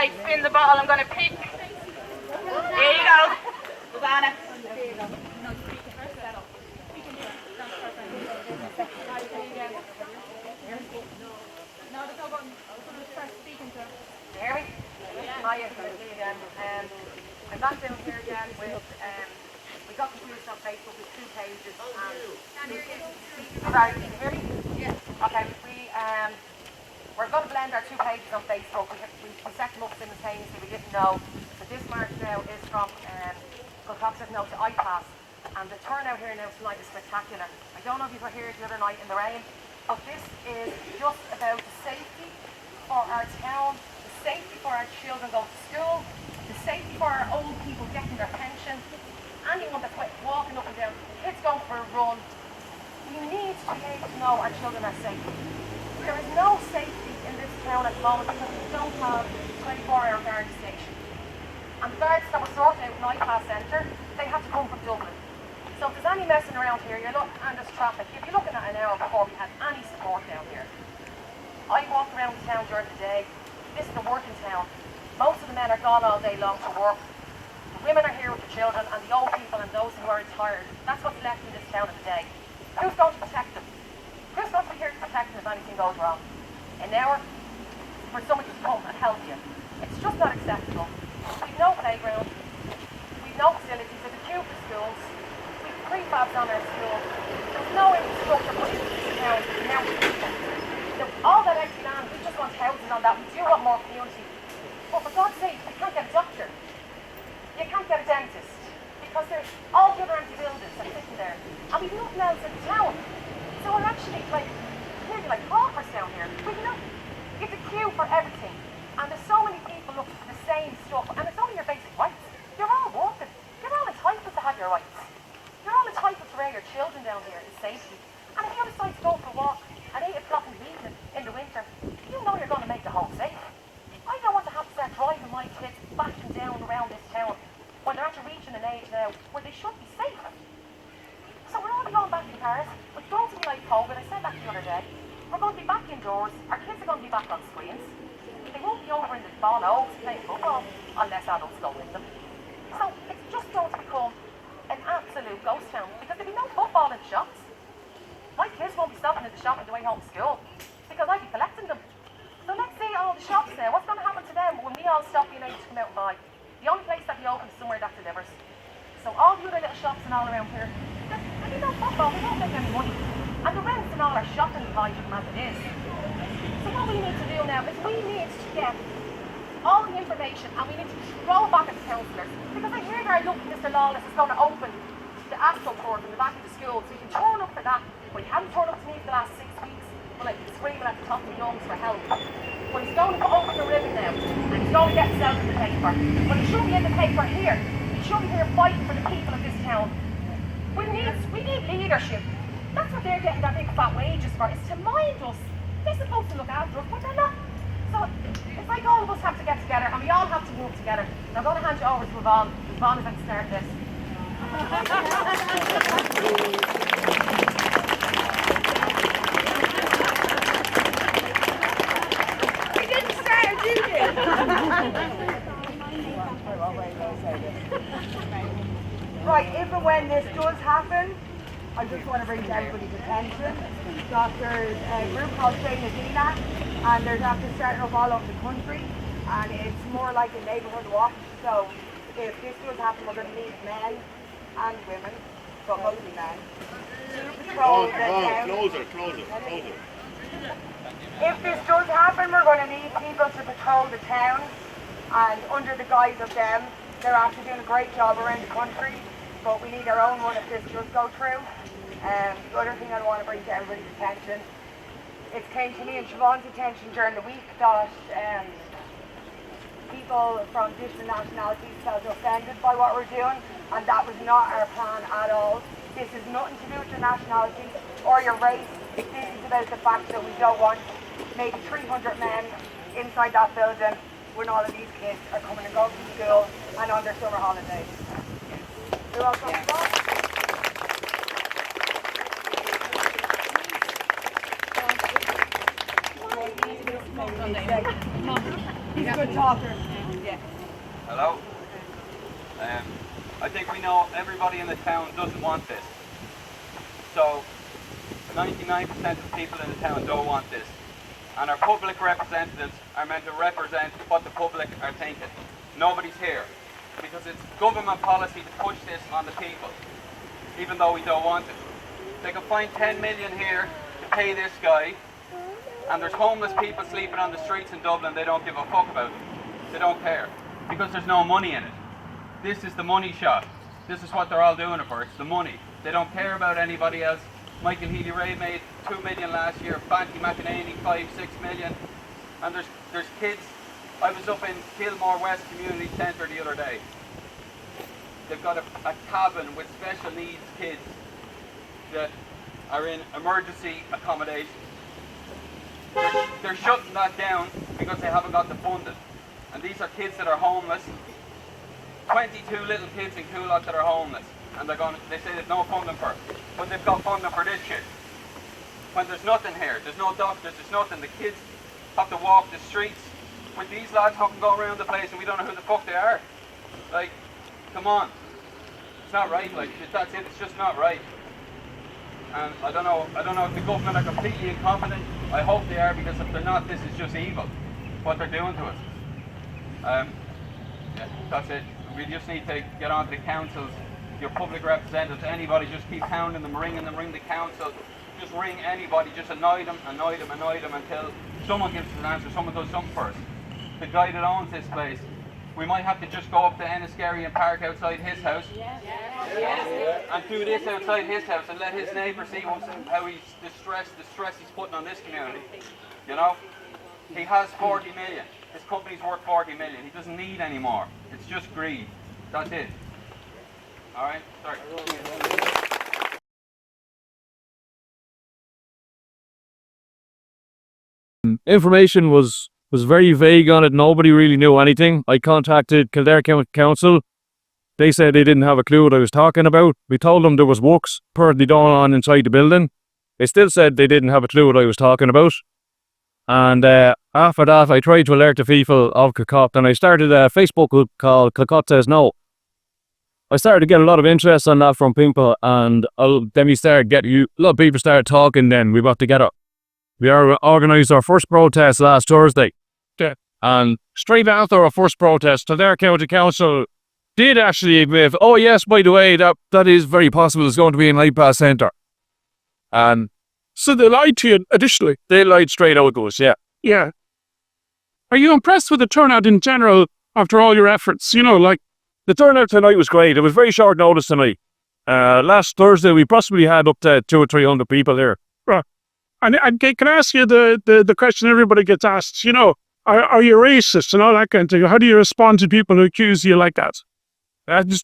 Right, spin the bottle. I'm going to pick. Here you go. Susanna. Mary? Hiya, me again. I'm back down here again with, we got confused on Facebook with 2 pages. Sorry, can you hear me? Yeah. Okay, we're going to blend our 2 pages on Facebook. We set them up simultaneously, we didn't know. So this march now is from Kilcock says no to IPAS. And the turnout here now tonight is spectacular. I don't know if you were here the other night in the rain, but this is just about the safety for our town, the safety for our children going to school, the safety for our old people getting their pension, anyone that's walking up and down, kids going for a run. We need to be able to know our children are safe. There is no safety in this town at the moment because we don't have a 24-hour guard station. And the guards that were sorted out in IPAS Centre, they had to come from Dublin. So if there's any messing around here, and there's traffic, you'd be looking at an hour before we had any support down here. I walk around the town during the day. This is a working town. Most of the men are gone all day long to work. The women are here with the children, and the old people and those who are retired. That's what's left in this town in the day. Who's going to protect them? Who's going to be here to protect them if anything goes wrong? An hour for somebody to come and help you. It's just not acceptable. We've no playground. We've no facilities. There's a queue for schools. We've prefabs on our school. There's no infrastructure put into this town. Now, all that empty land, we just want housing on that. We do want more community. But for God's sake, you can't get a doctor. You can't get a dentist. Because there's all the other empty buildings are sitting there. And we've nothing else in the town. So we're actually nearly like paupers down here. It's a queue for everything. And there's so many people looking for the same stuff. And it's only your basic rights. You're all working. You're all entitled to have your rights. You're all entitled to raise your children down here in safety. And if you decide to go for a walk at 8 o'clock in the evening in the winter, you know you're going to make the home safe. I don't want to have to start driving my kids back and down around this town when they're actually reaching an age now where they should be safe. So we're only going back in cars. It's going to be like COVID. I said that the other day. We're going to be back indoors. Our kids are going to be back on screens. They won't be over in the Bon Oaks playing football unless adults go with them. So it's just going to become an absolute ghost town because there'll be no football in the shops. My kids won't be stopping in the shop on the way home from school because I'll be collecting them. So let's see all the shops now. What's going to happen to them when we all stop being able to come out and buy? The only place that we open is somewhere that delivers. So all the other little shops and all around here, there'll be no football. We don't make any money. And the rents and all are shocking high as it is. So what we need to do now is we need to get all the information and we need to throw it back at the councillors. Because I hear that Mr. Lawless is going to open the ASCO court in the back of the school, so you can turn up for that. But you haven't turned up to me for the last 6 weeks when I've been screaming at the top of my lungs for help. But he's going to go open the ribbon now and he's going to get himself in the paper. But he should be in the paper here. He should be here fighting for the people of this town. We need leadership. That's what they're getting their big fat wages for, is to mind us. They're supposed to look after us, but they're not. So it's like all of us have to get together and we all have to work together. And I'm going to hand you over to Yvonne. Yvonne is going to start this. We didn't start, did you? Right, if and when this does happen, I just want to bring to everybody's attention that there's a group called Train Adina, and there's after starting up all over the country, and it's more like a neighbourhood watch. So if this does happen, we're going to need men and women, but mostly men, to patrol the town. Closer. If this does happen, we're going to need people to patrol the town, and under the guise of them, they're actually doing a great job around the country, but we need our own one if this does go through. The other thing I want to bring to everybody's attention, it came to me and Siobhan's attention during the week that people from different nationalities felt offended by what we're doing, and that was not our plan at all. This is nothing to do with your nationality or your race. This is about the fact that we don't want maybe 300 men inside that building when all of these kids are coming and going to school and on their summer holidays. You're welcome. He's a good talker. Hello? I think we know everybody in the town doesn't want this. So 99% of people in the town don't want this. And our public representatives are meant to represent what the public are thinking. Nobody's here. Because it's government policy to push this on the people, even though we don't want it. They can find 10 million here to pay this guy, and there's homeless people sleeping on the streets in Dublin. They don't give a fuck about them. They don't care, because there's no money in it. This is the money shot. This is what they're all doing it for. It's the money. They don't care about anybody else. Michael Healy-Rae made 2 million last year. Banky McEnany 5-6 million. And there's kids. I was up in Kilmore West Community Centre the other day. They've got a cabin with special needs kids that are in emergency accommodation. They're shutting that down because they haven't got the funding. And these are kids that are homeless. 22 little kids in Kilcock that are homeless. And they say there's no funding for it. But they've got funding for this shit. When there's nothing here, there's no doctors, there's nothing. The kids have to walk the streets with these lads who can go around the place and we don't know who the fuck they are. Like, come on. It's not right, like, that's it, it's just not right. And I don't know if the government are completely incompetent. I hope they are, because if they're not, this is just evil, what they're doing to us. Yeah, that's it. We just need to get on to the councils, your public representatives, anybody, just keep hounding them, ring the council, just ring anybody, just annoy them until someone gives us an answer, someone does something for us. The guy that owns this place, we might have to just go up to Enniskerry and park outside his house and do this outside his house and let his neighbour see how he's the stress he's putting on this community. You know? He has 40 million. His company's worth 40 million. He doesn't need any more. It's just greed. That's it. Alright? Sorry. Information was very vague on it. Nobody really knew anything. I contacted Kildare County Council. They said they didn't have a clue what I was talking about. We told them there was works apparently going on inside the building. They still said they didn't have a clue what I was talking about. And after that, I tried to alert the people of Kilcock, and I started a Facebook group called Kilcock Says No. I started to get a lot of interest on that from people, and then we started getting a lot of people started talking. Then we got together. We organised our first protest last Thursday. Yeah. And straight after our first protest, Kildare County Council did actually admit, oh yes, by the way, that is very possible it's going to be an IPAS centre. And so they lied to you additionally? They lied straight out to us, yeah. Yeah. Are you impressed with the turnout in general after all your efforts? You know, like, the turnout tonight was great. It was very short notice tonight. Last Thursday, we possibly had up to 200 or 300 people here. Right. And can I ask you the question everybody gets asked, you know, are you racist and all that kind of thing? How do you respond to people who accuse you like that?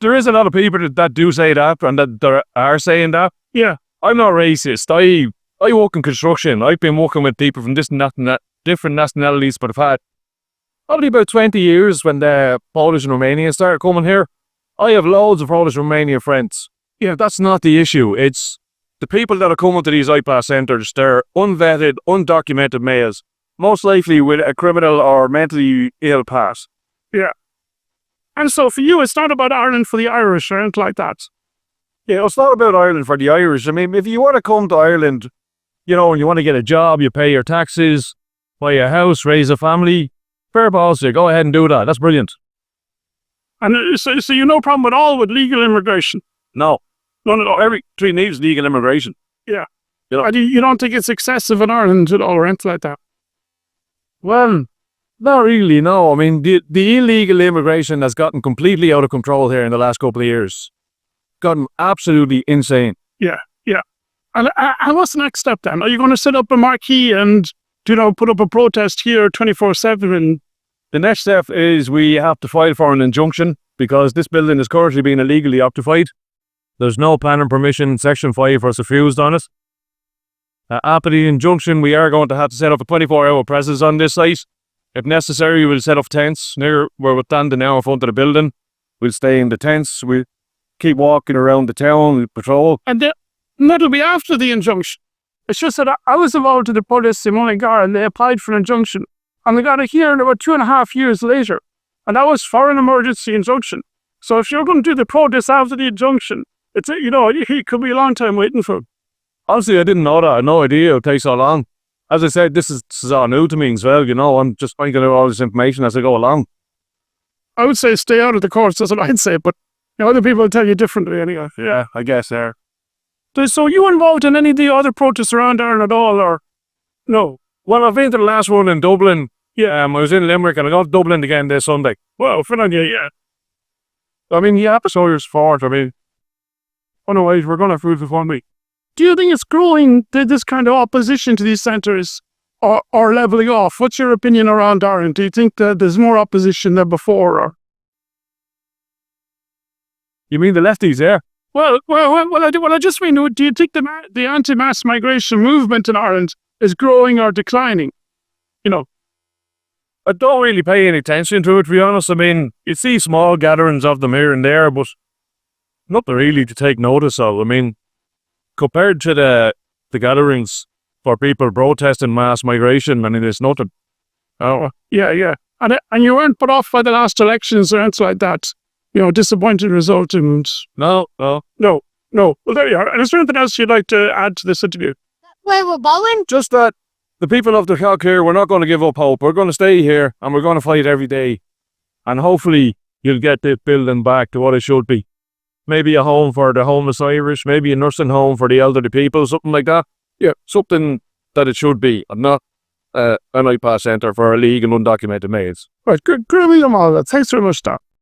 There is a lot of people that do say that and that are saying that. Yeah. I'm not racist. I work in construction. I've been working with people from different nationalities, but I've had probably about 20 years when the Polish and Romanians started coming here. I have loads of Polish and Romanian friends. Yeah, that's not the issue. It's the people that are coming to these IPAS centres, they're unvetted, undocumented males, most likely with a criminal or mentally ill past. Yeah. And so for you, it's not about Ireland for the Irish or anything like that. Yeah, it's not about Ireland for the Irish. I mean, if you want to come to Ireland, you know, and you want to get a job, you pay your taxes, buy a house, raise a family, fair balls to you. Go ahead and do that. That's brilliant. And so you no problem at all with legal immigration? No. None at all. Every country needs legal immigration. Yeah. You know? And you don't think it's excessive in Ireland at all or anything like that? Well, not really, no. I mean, the illegal immigration has gotten completely out of control here in the last couple of years. Gotten absolutely insane. Yeah, yeah. And what's the next step then? Are you going to set up a marquee and, you know, put up a protest here 24/7? The next step is we have to file for an injunction because this building is currently being illegally occupied. There's no planning permission. Section 5 was refused on it. After the injunction, we are going to have to set up a 24-hour presence on this site. If necessary, we'll set up tents near where we're standing now in front of the building. We'll stay in the tents. We'll keep walking around the town. We'll patrol. And that'll be after the injunction. It's just that I was involved in the police in Mullingar and they applied for an injunction. And they got it here in about 2.5 years later. And that was for an emergency injunction. So if you're going to do the protest after the injunction, it's, it could be a long time waiting for it. Honestly, I didn't know that. I had no idea it would take so long. As I said, this is all new to me as well, I'm just finding out all this information as I go along. I would say stay out of the courts, that's what I'd say, but other people will tell you differently anyway. Yeah, I guess there. So you involved in any of the other protests around Ireland at all, or no? Well, I've been to the last one in Dublin. Yeah, I was in Limerick and I got to Dublin again this Sunday. Well, good on you, yeah. I mean, yeah, so you're sport. I mean, otherwise we're going to prove it for me. Do you think it's growing, this kind of opposition to these centres, or levelling off? What's your opinion around Ireland? Do you think that there's more opposition than before? Or? You mean the lefties, yeah? Well, I just mean, do you think the anti-mass migration movement in Ireland is growing or declining? I don't really pay any attention to it, to be honest. I mean, you see small gatherings of them here and there, but nothing really to take notice of. I mean, compared to the gatherings for people protesting mass migration, I mean, it's nothing. Oh, yeah. And you weren't put off by the last elections or anything like that? Disappointing result and... No. Well, there you are. And is there anything else you'd like to add to this interview? Where we're going? Just that the people of the Kilcock here, we're not going to give up hope. We're going to stay here and we're going to fight every day. And hopefully you'll get this building back to what it should be. Maybe a home for the homeless Irish, maybe a nursing home for the elderly people, something like that. Yeah, something that it should be, and not an IPAS centre for illegal and undocumented males. Right, good. Good to meet them all. Thanks very much, Doc.